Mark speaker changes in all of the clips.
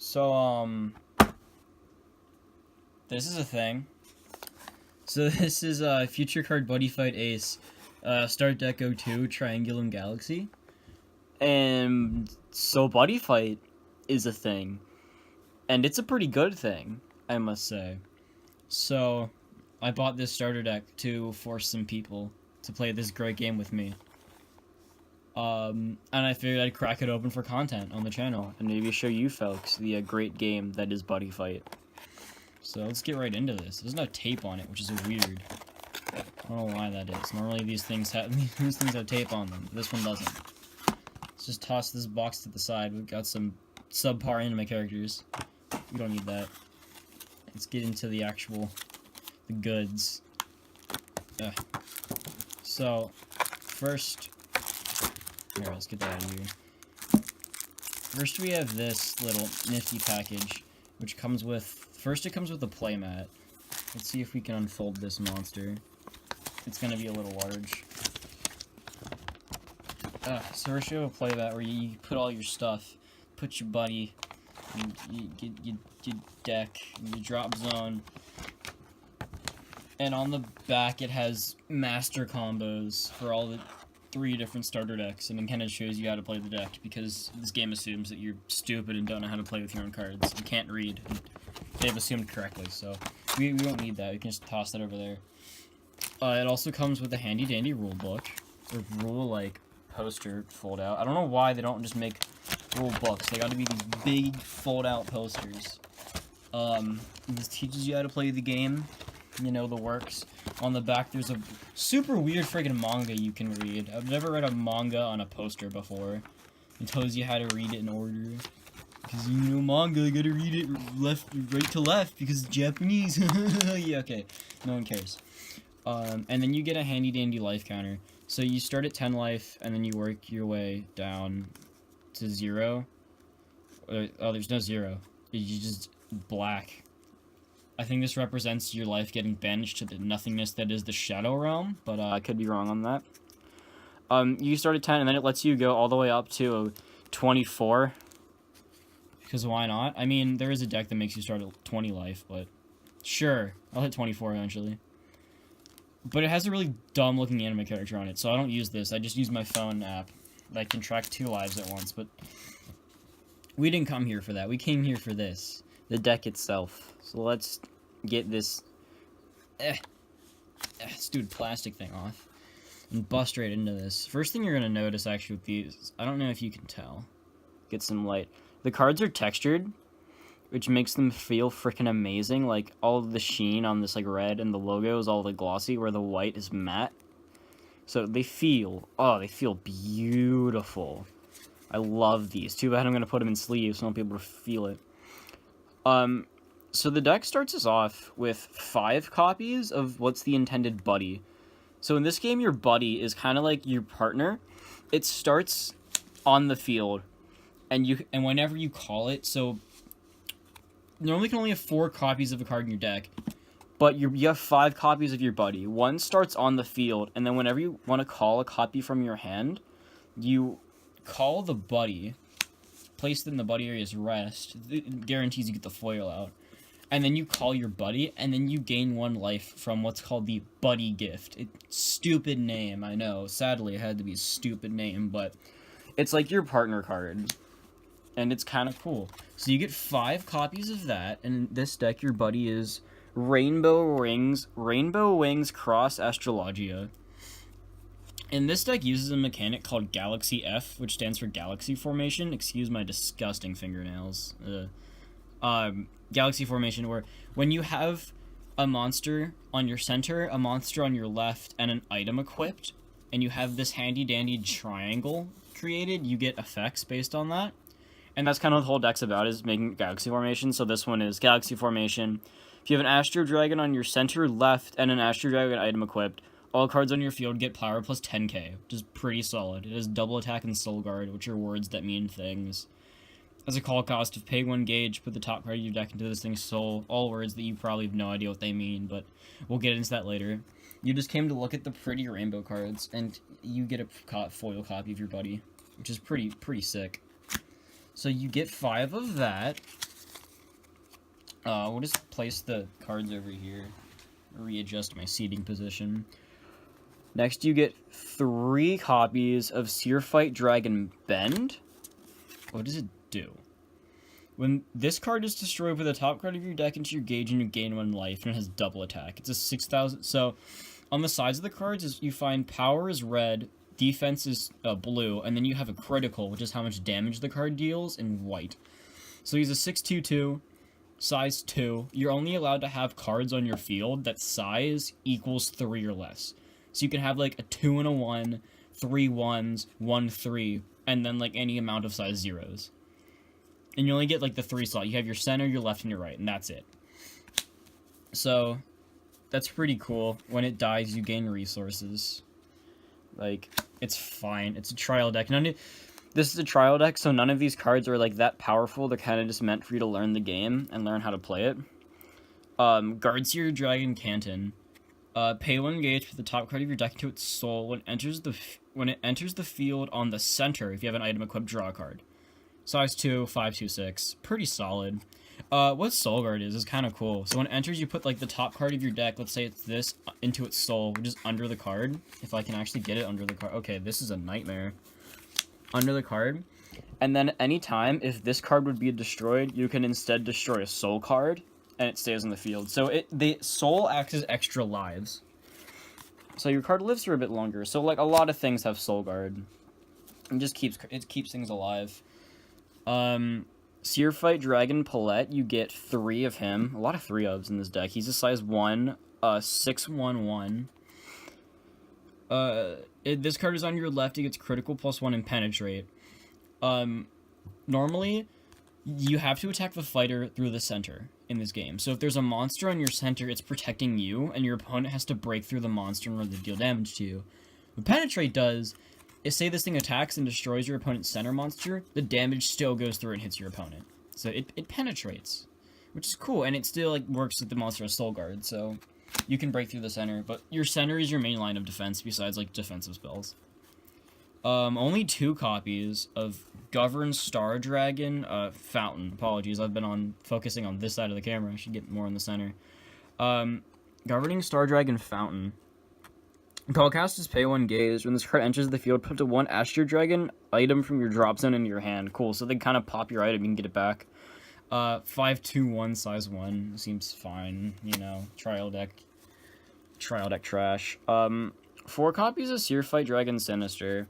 Speaker 1: So, this is a thing. So this is Future Card Buddyfight Ace, Start Deck 02, Triangulum Galaxy. And so Buddyfight is a thing. And it's a pretty good thing, I must say. So, I bought this starter deck to force some people to play this great game with me. And I figured I'd crack it open for content on the channel, and maybe show you folks the great game that is Buddyfight. So let's get right into this. There's no tape on it, which is weird. I don't know why that is. Normally these things have tape on them. This one doesn't. Let's just toss this box to the side. We've got some subpar anime characters. We don't need that. Let's get into the goods. So, first, here, let's get that out of here. First we have this little nifty package, which comes with, first it comes with a playmat. Let's see if we can unfold this monster. It's gonna be a little large. So first you have a playmat where you put all your stuff, put your buddy, and you get your deck, and your drop zone. And on the back it has master combos for all the 3 different starter decks, and it kind of shows you how to play the deck, because this game assumes that you're stupid and don't know how to play with your own cards. You can't read. They've assumed correctly, so we won't need that. We can just toss that over there. It also comes with a handy-dandy rule book, or rule, poster fold-out. I don't know why they don't just make rule books. They gotta be these big fold-out posters. This teaches you how to play the game. You know, the works. On the back, there's a super weird friggin' manga you can read. I've never read a manga on a poster before. It tells you how to read it in order. Because, you know, manga, you gotta read it right to left, because it's Japanese. Yeah, okay. No one cares. And then you get a handy-dandy life counter. So you start at 10 life, and then you work your way down to 0. Oh, there's no 0. You just black. I think this represents your life getting banished to the nothingness that is the Shadow Realm, but I could be wrong on that. You start at 10, and then it lets you go all the way up to 24. Because why not? I mean, there is a deck that makes you start at 20 life, but sure, I'll hit 24 eventually. But it has a really dumb-looking anime character on it, so I don't use this. I just use my phone app that can track 2 lives at once, but we didn't come here for that. We came here for this. The deck itself. So let's get this stupid plastic thing off and bust right into this. First thing you're gonna notice actually with these, I don't know if you can tell. Get some light. The cards are textured, which makes them feel freaking amazing. Like all of the sheen on this red and the logo is all glossy, where the white is matte. So they feel beautiful. I love these. Too bad I'm gonna put them in sleeves so I won't be able to feel it. So the deck starts us off with 5 copies of what's the intended buddy. So in this game, your buddy is kind of like your partner. It starts on the field, and whenever you call it, so normally you can only have 4 copies of a card in your deck, but you have 5 copies of your buddy. One starts on the field, and then whenever you want to call a copy from your hand, you call the buddy, place it in the buddy area's rest. It guarantees you get the foil out. And then you call your buddy, and then you gain 1 life from what's called the buddy gift. Stupid name, I know. Sadly, it had to be a stupid name, but it's like your partner card. And it's kind of cool. So you get 5 copies of that, and in this deck, your buddy is Rainbow Wings Cross Astrologia. And this deck uses a mechanic called Galaxy F, which stands for Galaxy Formation. Excuse my disgusting fingernails. Galaxy Formation, where when you have a monster on your center, a monster on your left, and an item equipped, and you have this handy-dandy triangle created, you get effects based on that. And that's kind of what the whole deck's about, is making Galaxy Formation. So this one is Galaxy Formation. If you have an Astro Dragon on your center left and an Astro Dragon item equipped, all cards on your field get power plus 10k, which is pretty solid. It has double attack and soul guard, which are words that mean things. As a call cost of pay 1 gauge, put the top card of your deck into this thing's soul. All words that you probably have no idea what they mean, but we'll get into that later. You just came to look at the pretty rainbow cards, and you get a foil copy of your buddy, which is pretty sick. So you get 5 of that, We'll just place the cards over here. Readjust my seating position. Next, you get 3 copies of Seer Dragon Bend. What does it do? When this card is destroyed, put the top card of your deck into your gauge and you gain 1 life, and it has double attack. It's a 6,000. So, on the sides of the cards, you find power is red, defense is blue, and then you have a critical, which is how much damage the card deals, in white. So he's a 6/2/2, size 2. You're only allowed to have cards on your field that size equals 3 or less. So you can have like a 2 and a 1, 3 1s, 1 3, and then like any amount of size 0s. And you only get like the 3 slot. You have your center, your left, and your right, and that's it. So that's pretty cool. When it dies, you gain resources. Like, it's fine. It's a trial deck. This is a trial deck, so none of these cards are like that powerful. They're kind of just meant for you to learn the game and learn how to play it. Guardseer Dragon Canton. Pay 1 gauge, put the top card of your deck into its soul. When it enters the field on the center, if you have an item equipped, draw a card. Size 2, 5/2/6. Pretty solid. What Soul Guard is kind of cool. So when it enters, you put like the top card of your deck, let's say it's this, into its soul, which is under the card. If I can actually get it under the card. Okay, this is a nightmare. Under the card. And then anytime, if this card would be destroyed, you can instead destroy a soul card, and it stays on the field. So the soul acts as extra lives. So your card lives for a bit longer. So like a lot of things have Soul Guard. It keeps things alive. Seer Dragon Poulet, you get 3 of him. A lot of 3-ofs in this deck. He's a size 1, 6/1/1. This card is on your left. It gets critical +1 and penetrate. Normally, you have to attack the fighter through the center in this game. So if there's a monster on your center, it's protecting you, and your opponent has to break through the monster in order to deal damage to you. What penetrate does is, say this thing attacks and destroys your opponent's center monster, the damage still goes through and hits your opponent. So it penetrates, which is cool, and it still like works with the monster of Soul Guard, so you can break through the center, but your center is your main line of defense besides like defensive spells. Only 2 copies of Govern Star Dragon Fountain. Apologies, I've been focusing on this side of the camera. I should get more in the center. Governing Star Dragon Fountain. Cast is pay 1 gaze. When this card enters the field, put up to 1 Astro Dragon item from your drop zone into your hand. Cool, so they kind of pop your item, you can get it back. 5/2/1, size 1. Seems fine, you know. Trial deck trash. 4 copies of Seer Dragon Sinister.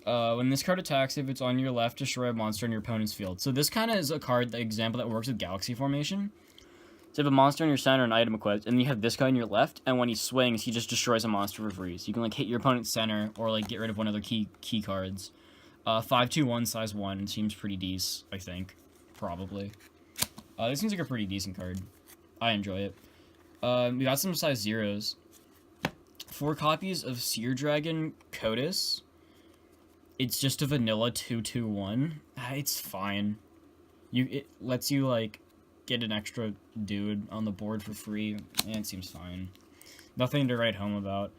Speaker 1: When this card attacks, if it's on your left, destroy a monster in your opponent's field. So this kind of is a card, the example that works with Galaxy Formation. So you have a monster in your center, an item equipped, and you have this guy on your left, and when he swings, he just destroys a monster for free. So you can like hit your opponent's center, or like get rid of one of their key cards. 5/2/1, size 1. It seems pretty decent, I think. Probably. This seems like a pretty decent card. I enjoy it. We got some size 0s. 4 copies of Seer Dragon Kotas. It's just a vanilla 2/2/1. It's fine. It lets you like get an extra dude on the board for free, and it seems fine. Nothing to write home about.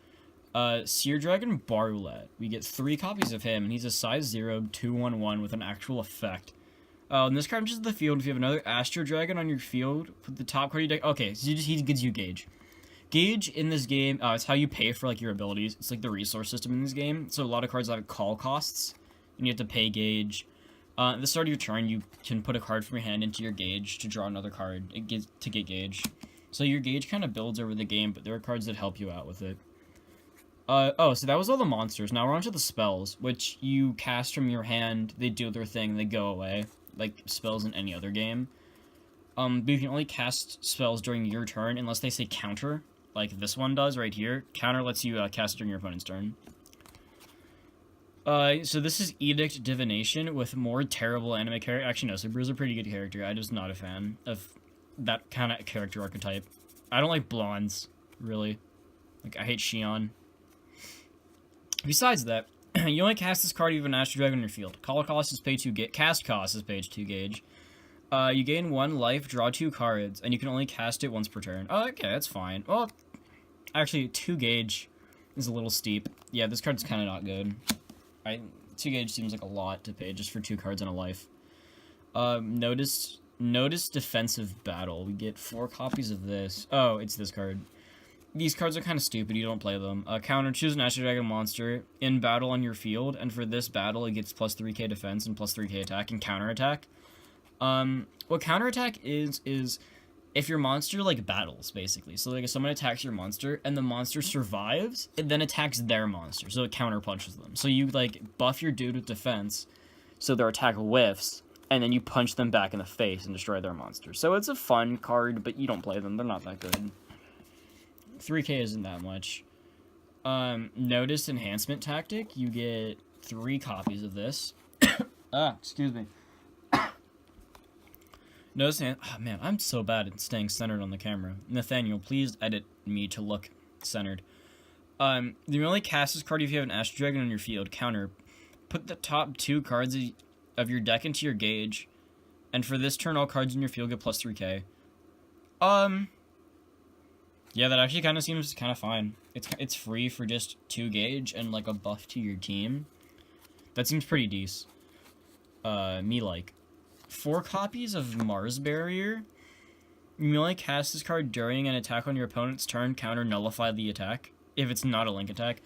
Speaker 1: Seer Dragon Barlet. We get 3 copies of him, and he's a size 0, 2/1/1 with an actual effect. And this card enters the field. If you have another Astro Dragon on your field, put the top card of your deck. Okay, so he gives you Gauge. Gauge in this game, it's how you pay for like your abilities. It's like the resource system in this game. So a lot of cards have call costs, and you have to pay Gauge. At the start of your turn, you can put a card from your hand into your Gauge to draw another card to get Gauge. So your Gauge kind of builds over the game, but there are cards that help you out with it. So that was all the monsters. Now we're on to the spells, which you cast from your hand. They do their thing, they go away, like spells in any other game. But you can only cast spells during your turn unless they say counter, like this one does right here. Counter lets you cast during your opponent's turn. So this is Edict Divination with more terrible anime character. Actually, no, Subaru's a pretty good character. I'm just not a fan of that kind of character archetype. I don't like blondes, really. Like, I hate Shion. Besides that, you only cast this card if you have an Astro Dragon in your field. Call cost is pay 2 gauge. Cast cost is pay 2 gauge. You gain 1 life, draw 2 cards, and you can only cast it once per turn. Oh, okay, that's fine. Well, actually, 2 gauge is a little steep. Yeah, this card's kind of not good. 2 gauge seems like a lot to pay just for 2 cards and a life. Notice Notice Defensive Battle. We get 4 copies of this. Oh, it's this card. These cards are kind of stupid. You don't play them. Counter, choose an Astro Dragon monster in battle on your field, and for this battle, it gets plus 3k defense and plus 3k attack and counter attack. What counter attack is if your monster, like, battles, basically. So, like, if someone attacks your monster, and the monster survives, it then attacks their monster, so it counter punches them. So you, like, buff your dude with defense, so their attack whiffs, and then you punch them back in the face and destroy their monster. So it's a fun card, but you don't play them. They're not that good. 3k isn't that much. Notice Enhancement Tactic. You get 3 copies of this. Excuse me. Notice, oh man, I'm so bad at staying centered on the camera. Nathaniel, please edit me to look centered. You only cast this card if you have an Astro Dragon on your field. Counter. Put the top 2 cards of your deck into your gauge, and for this turn, all cards in your field get plus 3k. Yeah, that actually kind of seems kind of fine. It's free for just 2 gauge and, like, a buff to your team. That seems pretty decent. Me like. 4 copies of Mars Barrier. You may only cast this card during an attack on your opponent's turn. Counter nullify the attack if it's not a link attack.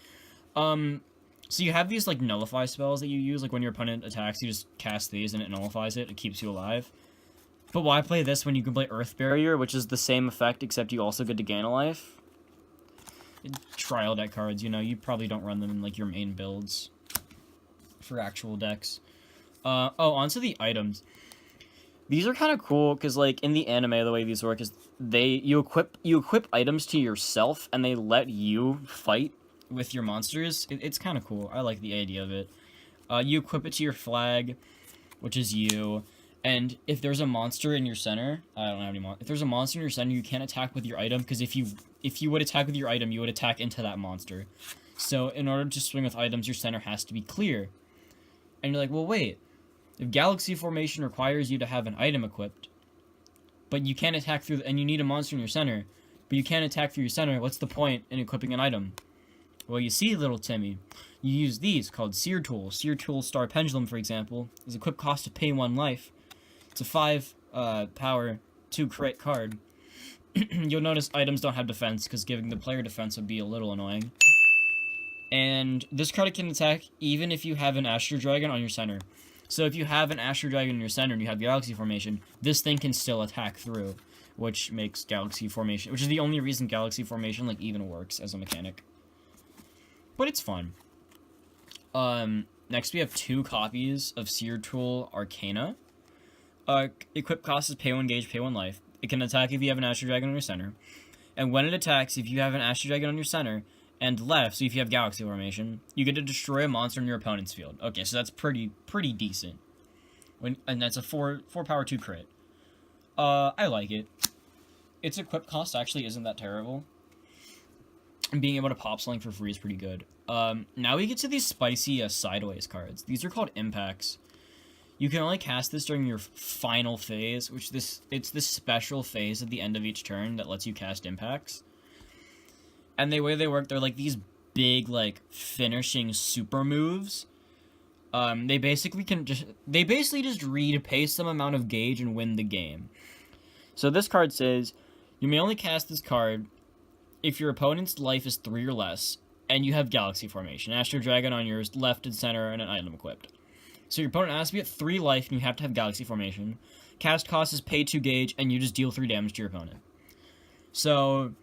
Speaker 1: So you have these, like, nullify spells that you use, like when your opponent attacks, you just cast these and it nullifies it. It keeps you alive. But why play this when you can play Earth Barrier, which is the same effect, except you also get to gain a life? Trial deck cards, you know, you probably don't run them in, like, your main builds for actual decks. Onto the items. These are kind of cool, because, like, in the anime, the way these work is you equip items to yourself, and they let you fight with your monsters. It's kind of cool. I like the idea of it. You equip it to your flag, which is you. And if there's a monster in your center, I don't have any if there's a monster in your center, you can't attack with your item, because if you would attack with your item, you would attack into that monster. So in order to swing with items, your center has to be clear. And you're like, well, wait. If Galaxy Formation requires you to have an item equipped, but you can't attack through, and you need a monster in your center, but you can't attack through your center, what's the point in equipping an item? Well, you see, little Timmy, you use these called Seer Tool. Seer Tool Star Pendulum, for example, is equip cost to pay 1 life. It's a 5 power 2 crit card. You'll notice items don't have defense, because giving the player defense would be a little annoying. And this card can attack even if you have an Astro Dragon on your center. So if you have an Astro Dragon in your center and you have Galaxy Formation, this thing can still attack through, which makes Galaxy Formation, which is the only reason Galaxy Formation, like, even works as a mechanic. But it's fun. Next we have 2 copies of Seer Tool Arcana. Equip cost is pay 1 gauge, pay 1 life. It can attack if you have an Astro Dragon on your center. And when it attacks, if you have an Astro Dragon on your center and left, so if you have Galaxy Formation, you get to destroy a monster in your opponent's field. Okay, so that's pretty decent. And that's a 4 power 2 crit. I like it. Its equip cost actually isn't that terrible. And being able to pop something for free is pretty good. Now we get to these spicy sideways cards. These are called impacts. You can only cast this during your final phase, it's this special phase at the end of each turn that lets you cast impacts. And the way they work, they're like these big, like, finishing super moves. They basically just read, pay some amount of gauge, and win the game. So this card says, you may only cast this card if your opponent's life is 3 or less, and you have Galaxy Formation, Astro Dragon on yours, left and center, and an item equipped. So your opponent has to be at 3 life, and you have to have Galaxy Formation. Cast cost is pay 2 gauge, and you just deal 3 damage to your opponent. So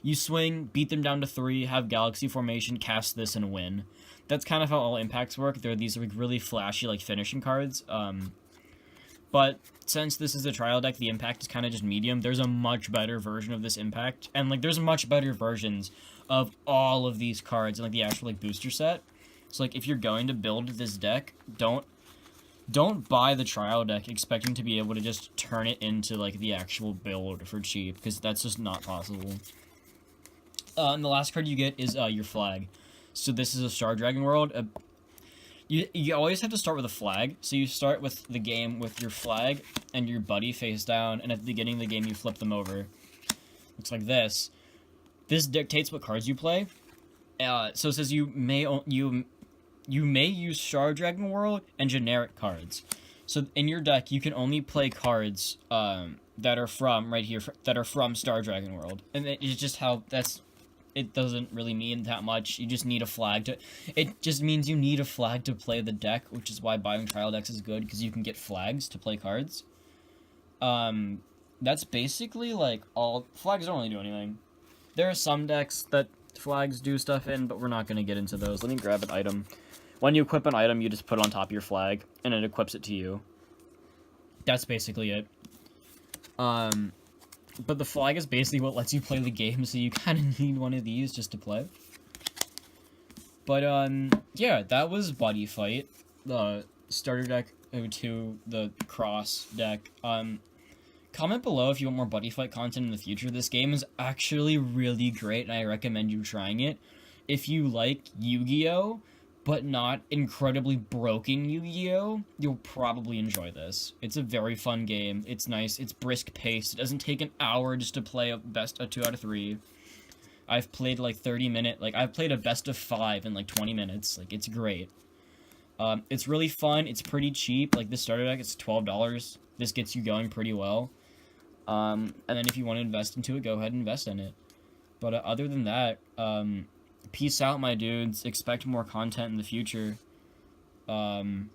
Speaker 1: you swing, beat them down to 3, have Galaxy Formation, cast this, and win. That's kind of how all impacts work. They're these, like, really flashy, like, finishing cards. But since this is a trial deck, the impact is kind of just medium. There's a much better version of this impact. And, like, there's much better versions of all of these cards in, like, the actual, like, booster set. So, like, if you're going to build this deck, don't buy the trial deck expecting to be able to just turn it into, like, the actual build for cheap, because that's just not possible. And the last card you get is your flag. So this is a Star Dragon world. You always have to start with a flag. So you start with the game with your flag and your buddy face down, and at the beginning of the game you flip them over. Looks like this. This dictates what cards you play. So it says you may use Star Dragon World and generic cards. So in your deck, you can only play cards that are from right here that are from Star Dragon World, and it's just how that's. It doesn't really mean that much. You just need a flag to. It just means you need a flag to play the deck, which is why buying trial decks is good because you can get flags to play cards. That's basically like all. Flags don't really do anything. There are some decks that flags do stuff in, but we're not gonna get into those. Let me grab an item. When you equip an item, you just put it on top of your flag, and it equips it to you. That's basically it. But the flag is basically what lets you play the game, so you kind of need one of these just to play. But, yeah, that was Buddyfight, the starter deck 02, the cross deck. Comment below if you want more Buddyfight content in the future. This game is actually really great, and I recommend you trying it. If you like Yu-Gi-Oh!, but not incredibly broken Yu-Gi-Oh!, you'll probably enjoy this. It's a very fun game. It's nice. It's brisk paced. It doesn't take an hour just to play a 2 out of 3. I've played like 30-minute, like I've played a best of 5 in like 20 minutes. Like, it's great. It's really fun. It's pretty cheap. Like, this starter deck, it's $12. This gets you going pretty well. And then if you want to invest into it, go ahead and invest in it. But other than that, peace out, my dudes. Expect more content in the future. Yeet.